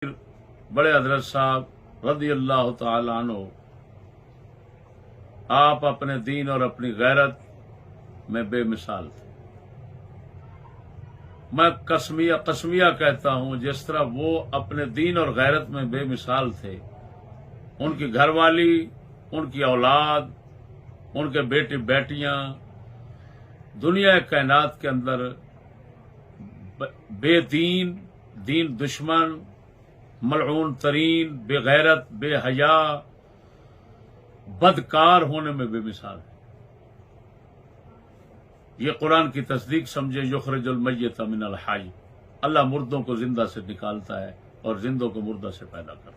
بڑے حضرت صاحب رضی اللہ تعالی عنہ، آپ اپنے دین اور اپنی غیرت میں بے مثال تھے۔ میں قسمیہ کہتا ہوں، جس طرح وہ اپنے دین اور غیرت میں بے مثال تھے، ان کی گھر والی، ان کی اولاد، ان کے بیٹے بیٹیاں دنیا کائنات کے اندر بے دین، دین دشمن، ملعون ترین، بے غیرت، بے حیا، بدکار ہونے میں بے مثال ہے۔ یہ قرآن کی تصدیق سمجھے، یخرج المیت من الحی، اللہ مردوں کو زندہ سے نکالتا ہے اور زندوں کو مردہ سے پیدا کرتا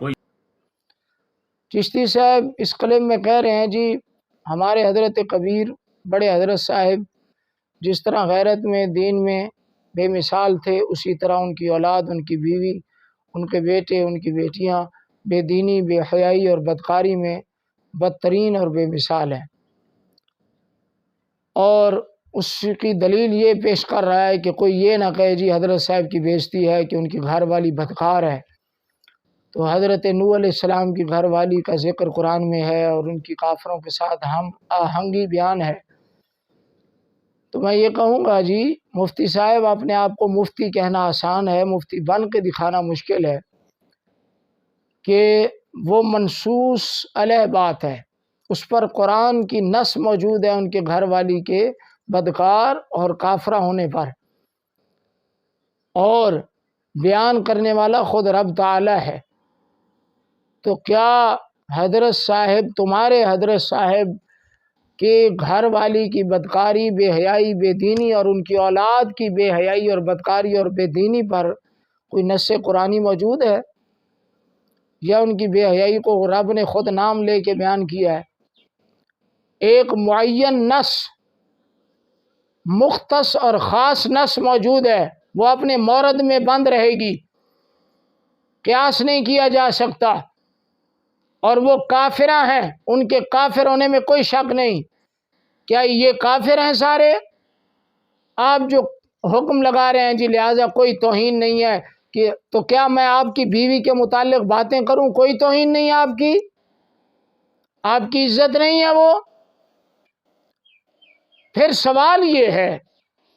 ہے۔ چشتی صاحب اس کلم میں کہہ رہے ہیں جی ہمارے حضرت کبیر بڑے حضرت صاحب جس طرح غیرت میں، دین میں بے مثال تھے، اسی طرح ان کی اولاد، ان کی بیوی، ان کے بیٹے، ان کی بیٹیاں بے دینی، بے حیائی اور بدکاری میں بدترین اور بے مثال ہیں۔ اور اس کی دلیل یہ پیش کر رہا ہے کہ کوئی یہ نہ کہے جی حضرت صاحب کی بےزتی ہے کہ ان کی گھر والی بدکار ہے، تو حضرت نوح علیہ السلام کی گھر والی کا ذکر قرآن میں ہے اور ان کی کافروں کے ساتھ ہم آہنگی بیان ہے۔ تو میں یہ کہوں گا جی مفتی صاحب، اپنے آپ کو مفتی کہنا آسان ہے، مفتی بن کے دکھانا مشکل ہے، کہ وہ منصوص علیہ بات ہے، اس پر قرآن کی نص موجود ہے ان کے گھر والی کے بدکار اور کافرہ ہونے پر، اور بیان کرنے والا خود رب تعالی ہے۔ تو کیا حضرت صاحب، تمہارے حضرت صاحب کے گھر والی کی بدکاری، بے حیائی، بے دینی اور ان کی اولاد کی بے حیائی اور بدکاری اور بے دینی پر کوئی نص قرآنی موجود ہے، یا ان کی بے حیائی کو رب نے خود نام لے کے بیان کیا ہے؟ ایک معین نص، مختص اور خاص نص موجود ہے، وہ اپنے مورد میں بند رہے گی، قیاس نہیں کیا جا سکتا، اور وہ کافرہ ہیں، ان کے کافر ہونے میں کوئی شک نہیں۔ کیا یہ کافر ہیں سارے؟ آپ جو حکم لگا رہے ہیں جی لہٰذا کوئی توہین نہیں ہے، کہ تو کیا میں آپ کی بیوی کے متعلق باتیں کروں؟ کوئی توہین نہیں ہے آپ کی عزت نہیں ہے وہ؟ پھر سوال یہ ہے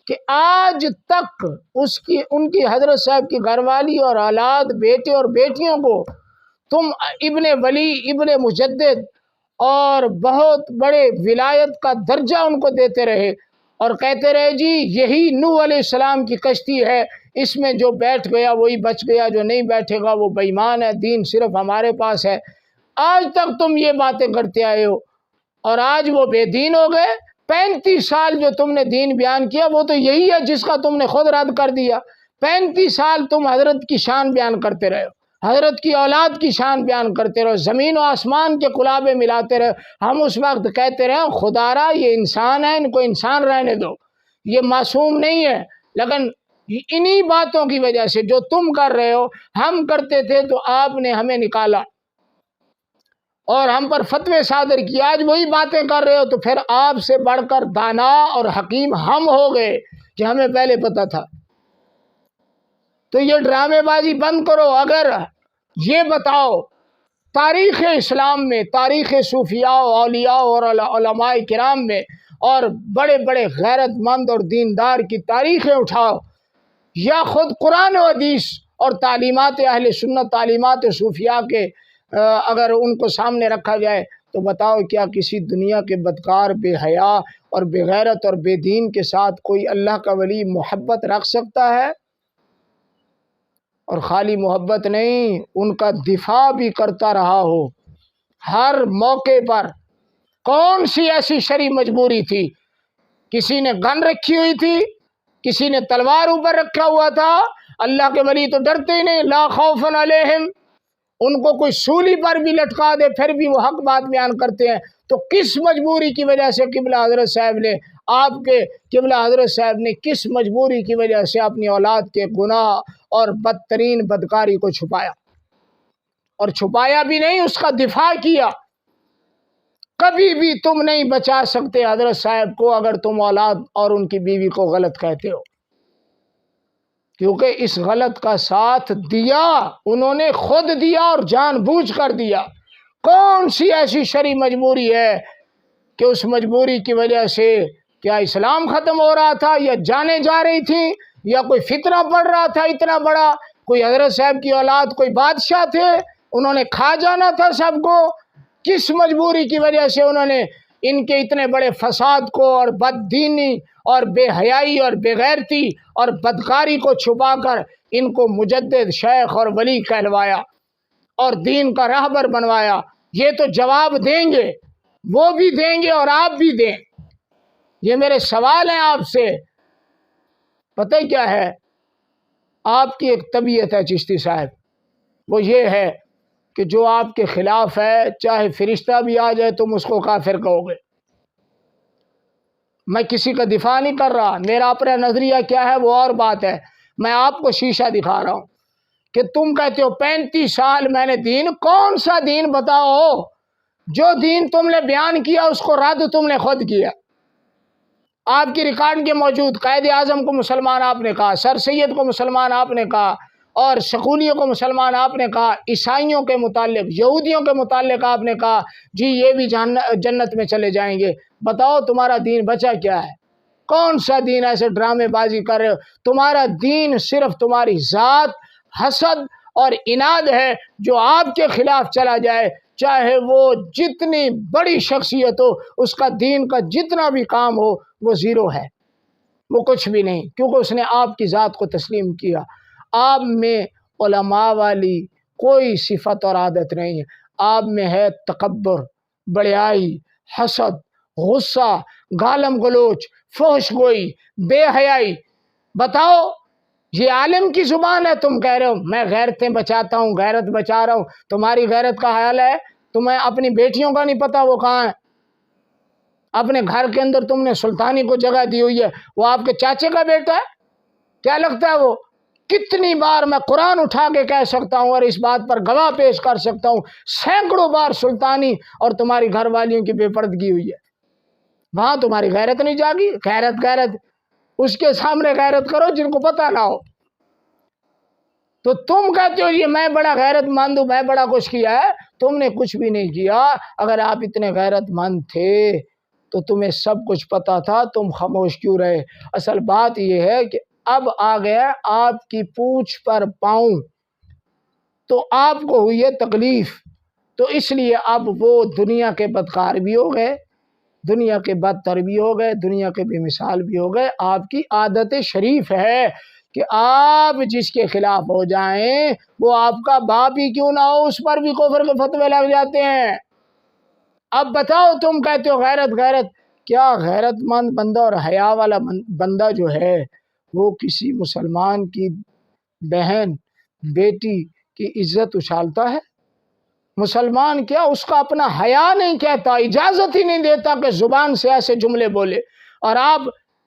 کہ آج تک ان کی حضرت صاحب کی گھر والی اور اولاد، بیٹے اور بیٹیوں کو تم ابن ولی، ابن مجدد اور بہت بڑے ولایت کا درجہ ان کو دیتے رہے، اور کہتے رہے جی یہی نوح علیہ السلام کی کشتی ہے، اس میں جو بیٹھ گیا وہی بچ گیا، جو نہیں بیٹھے گا وہ بے ایمان ہے، دین صرف ہمارے پاس ہے۔ آج تک تم یہ باتیں کرتے آئے ہو، اور آج وہ بے دین ہو گئے۔ 35 سال جو تم نے دین بیان کیا وہ تو یہی ہے جس کا تم نے خود رد کر دیا۔ 35 سال تم حضرت کی شان بیان کرتے رہے ہو، حضرت کی اولاد کی شان بیان کرتے رہو، زمین و آسمان کے قلابے ملاتے رہے۔ ہم اس وقت کہتے رہے خدا را یہ انسان ہے، ان کو انسان رہنے دو، یہ معصوم نہیں ہے، لیکن انہی باتوں کی وجہ سے جو تم کر رہے ہو ہم کرتے تھے تو آپ نے ہمیں نکالا اور ہم پر فتوے صادر کیا۔ آج وہی باتیں کر رہے ہو تو پھر آپ سے بڑھ کر دانا اور حکیم ہم ہو گئے کہ ہمیں پہلے پتہ تھا۔ تو یہ ڈرامے بازی بند کرو۔ اگر یہ بتاؤ تاریخ اسلام میں، تاریخ صوفیاء و اولیاء اور علماء کرام میں اور بڑے بڑے غیرت مند اور دیندار کی تاریخیں اٹھاؤ، یا خود قرآن و حدیث اور تعلیمات اہل سنت، تعلیمات صوفیاء کے اگر ان کو سامنے رکھا جائے تو بتاؤ کیا کسی دنیا کے بدکار، بے حیا اور بے غیرت اور بے دین کے ساتھ کوئی اللہ کا ولی محبت رکھ سکتا ہے؟ اور خالی محبت نہیں، ان کا دفاع بھی کرتا رہا ہو ہر موقع پر۔ کون سی ایسی شرعی مجبوری تھی؟ کسی نے گن رکھی ہوئی تھی، کسی نے تلوار اوپر رکھا ہوا تھا؟ اللہ کے ولی تو ڈرتے ہی نہیں، لا خوف علیہم۔ ان کو کوئی سولی پر بھی لٹکا دے پھر بھی وہ حق بات بیان کرتے ہیں۔ تو کس مجبوری کی وجہ سے قبلہ حضرت صاحب نے، آپ کے قبلہ حضرت صاحب نے کس مجبوری کی وجہ سے اپنی اولاد کے گناہ اور بدترین بدکاری کو چھپایا؟ اور چھپایا بھی نہیں، اس کا دفاع کیا۔ کبھی بھی تم نہیں بچا سکتے حضرت صاحب کو اگر تم اولاد اور ان کی بیوی کو غلط کہتے ہو۔ کیونکہ اس غلط کا ساتھ دیا انہوں نے، خود دیا اور جان بوجھ کر دیا۔ کون سی ایسی شرعی مجبوری ہے کہ اس مجبوری کی وجہ سے کیا اسلام ختم ہو رہا تھا، یا جانیں جا رہی تھیں، یا کوئی فتنہ پڑ رہا تھا اتنا بڑا، کوئی حضرت صاحب کی اولاد کوئی بادشاہ تھے، انہوں نے کھا جانا تھا سب کو؟ کس مجبوری کی وجہ سے انہوں نے ان کے اتنے بڑے فساد کو اور بددینی اور بے حیائی اور بے غیرتی اور بدکاری کو چھپا کر ان کو مجدد، شیخ اور ولی کہلوایا اور دین کا راہبر بنوایا؟ یہ تو جواب دیں گے، وہ بھی دیں گے اور آپ بھی دیں۔ یہ میرے سوال ہیں آپ سے۔ پتہ کیا ہے؟ آپ کی ایک طبیعت ہے چشتی صاحب، وہ یہ ہے کہ جو آپ کے خلاف ہے، چاہے فرشتہ بھی آ جائے تم اس کو کافر کہو گے۔ میں کسی کا دفاع نہیں کر رہا، میرا اپنا نظریہ کیا ہے وہ اور بات ہے۔ میں آپ کو شیشہ دکھا رہا ہوں کہ تم کہتے ہو 35 سال میں نے دین، کون سا دین بتاؤ؟ جو دین تم نے بیان کیا اس کو رد تم نے خود کیا۔ آپ کی ریکارڈ کے موجود، قائد اعظم کو مسلمان آپ نے کہا، سر سید کو مسلمان آپ نے کہا، اور شکولیوں کو مسلمان آپ نے کہا، عیسائیوں کے متعلق، یہودیوں کے متعلق آپ نے کہا جی یہ بھی جنت میں چلے جائیں گے۔ بتاؤ تمہارا دین بچا کیا ہے؟ کون سا دین ایسے ڈرامے بازی کر رہے ہو؟ تمہارا دین صرف تمہاری ذات، حسد اور اناد ہے جو آپ کے خلاف چلا جائے، چاہے وہ جتنی بڑی شخصیت ہو، اس کا دین کا جتنا بھی کام ہو وہ زیرو ہے، وہ کچھ بھی نہیں، کیونکہ اس نے آپ کی ذات کو تسلیم کیا۔ آپ میں علماء والی کوئی صفت اور عادت نہیں ہے، آپ میں ہے تکبر، بڑیائی، حسد، غصہ، گالم گلوچ، فحش گوئی، بے حیائی۔ بتاؤ یہ عالم کی زبان ہے؟ تم کہہ رہے ہو میں غیرتیں بچاتا ہوں، غیرت بچا رہا ہوں۔ تمہاری غیرت کا حال ہے، تمہیں اپنی بیٹیوں کا نہیں پتا وہ کہاں ہے۔ اپنے گھر کے اندر تم نے سلطانی کو جگہ دی ہوئی ہے، وہ آپ کے چاچے کا بیٹا ہے؟ کیا لگتا ہے وہ؟ کتنی بار میں قرآن اٹھا کے کہہ سکتا ہوں اور اس بات پر گواہ پیش کر سکتا ہوں، سینکڑوں بار سلطانی اور تمہاری گھر والیوں کی بے پردگی ہوئی ہے۔ وہاں تمہاری غیرت نہیں جاگی؟ غیرت اس کے سامنے غیرت کرو جن کو پتہ نہ ہو۔ تو تم کہتے ہو یہ میں بڑا غیرت مند ہوں، میں بڑا کچھ کیا ہے۔ تم نے کچھ بھی نہیں کیا۔ اگر آپ اتنے غیرت مند تھے تو تمہیں سب کچھ پتا تھا، تم خاموش کیوں رہے؟ اصل بات یہ ہے کہ اب آ گیا آپ کی پونچھ پر پاؤں، تو آپ کو ہوئی ہے تکلیف، تو اس لیے اب وہ دنیا کے بدکار بھی ہو گئے، دنیا کے بدتر بھی ہو گئے، دنیا کے بے مثال بھی ہو گئے۔ آپ کی عادت شریف ہے کہ آپ جس کے خلاف ہو جائیں وہ آپ کا باپ ہی کیوں نہ ہو، اس پر بھی کفر کے فتوے لگ جاتے ہیں۔ اب بتاؤ تم کہتے ہو غیرت، کیا غیرت مند بندہ اور حیا والا بندہ جو ہے وہ کسی مسلمان کی بہن، بیٹی کی عزت اچھالتا ہے؟ مسلمان کیا اس کا اپنا حیا نہیں کہتا، اجازت ہی نہیں دیتا کہ زبان سے ایسے جملے بولے، اور آپ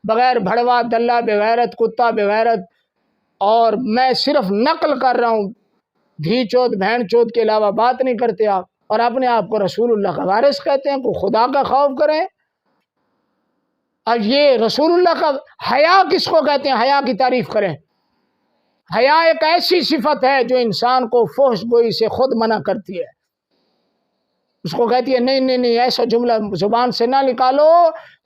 بغیر بھڑوا دلہ بغیرت، کتا بغیرت، اور میں صرف نقل کر رہا ہوں، دھی چوت بہن چوت کے علاوہ بات نہیں کرتے آپ، اور اپنے آپ کو رسول اللہ کا وارث کہتے ہیں۔ کو خدا کا خوف کریں۔ اب یہ رسول اللہ کا حیا کس کو کہتے ہیں؟ حیا کی تعریف کریں۔ حیا ایک ایسی صفت ہے جو انسان کو فحش گوئی سے خود منع کرتی ہے، اس کو کہتی ہے نہیں ایسا جملہ زبان سے نہ نکالو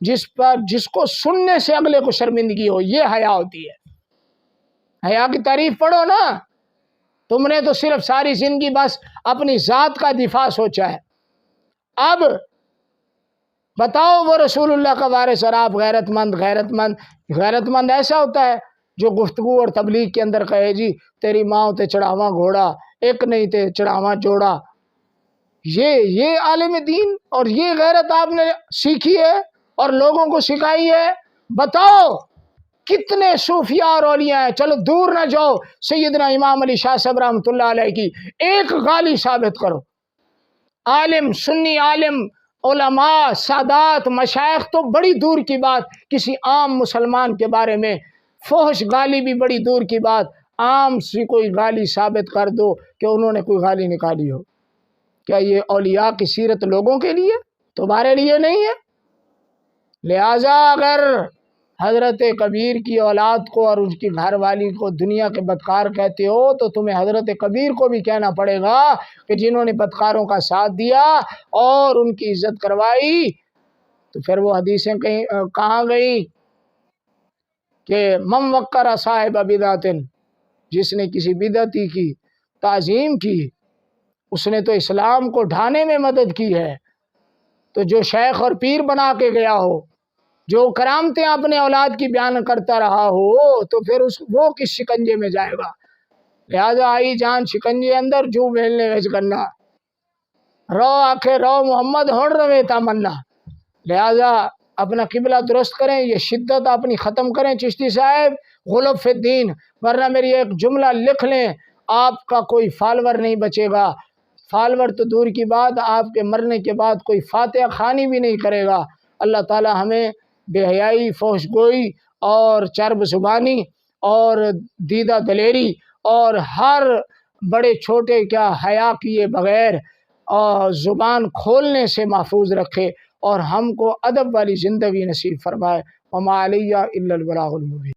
جس کو سننے سے اگلے کو شرمندگی ہو، یہ حیا ہوتی ہے۔ حیا کی تعریف پڑھو نا۔ تم نے تو صرف ساری زندگی بس اپنی ذات کا دفاع سوچا ہے۔ اب بتاؤ وہ رسول اللہ کا وارث اور آپ غیرت مند ایسا ہوتا ہے جو گفتگو اور تبلیغ کے اندر کہے جی تیری ماں تے چڑھاواں گھوڑا، ایک نہیں تے چڑھاواں جوڑا۔ یہ عالم دین اور یہ غیرت آپ نے سیکھی ہے اور لوگوں کو سکھائی ہے؟ بتاؤ کتنے صوفیاء اور اولیاء ہیں؟ چلو دور نہ جاؤ، سیدنا امام علی شاہ صاحب رحمۃ اللہ علیہ کی ایک غالی ثابت کرو۔ عالم، سنی عالم، علماء، سادات، مشائخ تو بڑی دور کی بات، کسی عام مسلمان کے بارے میں فحش گالی بھی بڑی دور کی بات، عام سی کوئی گالی ثابت کر دو کہ انہوں نے کوئی گالی نکالی ہو۔ کیا یہ اولیاء کی سیرت لوگوں کے لیے، تمہارے لیے نہیں ہے؟ لہذا اگر حضرت کبیر کی اولاد کو اور اس کی گھر والی کو دنیا کے بدکار کہتے ہو تو تمہیں حضرت کبیر کو بھی کہنا پڑے گا کہ جنہوں نے بدکاروں کا ساتھ دیا اور ان کی عزت کروائی۔ تو پھر وہ حدیثیں کہاں گئی کہ من وقر صاحب بدعت، جس نے کسی بدعتی کی تعظیم کی اس نے تو اسلام کو ڈھانے میں مدد کی ہے۔ تو جو شیخ اور پیر بنا کے گیا ہو، جو کرامتیں اپنے اولاد کی بیان کرتا رہا ہو، تو پھر وہ کس شکنجے میں جائے گا؟ لہذا آئی جان شکنجے اندر جو بھیلنے ویچ کرنا رو آخے رو محمد ہون روے تمنا۔ لہذا اپنا قبلہ درست کریں، یہ شدت اپنی ختم کریں چشتی صاحب، غلب فی الدین، ورنہ میری ایک جملہ لکھ لیں، آپ کا کوئی فالور نہیں بچے گا۔ فالور تو دور کی بات، آپ کے مرنے کے بعد کوئی فاتحہ خوانی بھی نہیں کرے گا۔ اللہ تعالی ہمیں بے حیائی، فحش گوئی اور چرب زبانی اور دیدہ دلیری اور ہر بڑے چھوٹے کیا حیا کیے بغیر اور زبان کھولنے سے محفوظ رکھے اور ہم کو ادب والی زندگی نصیب فرمائے۔ وما علیہ الا البلاغ المبین۔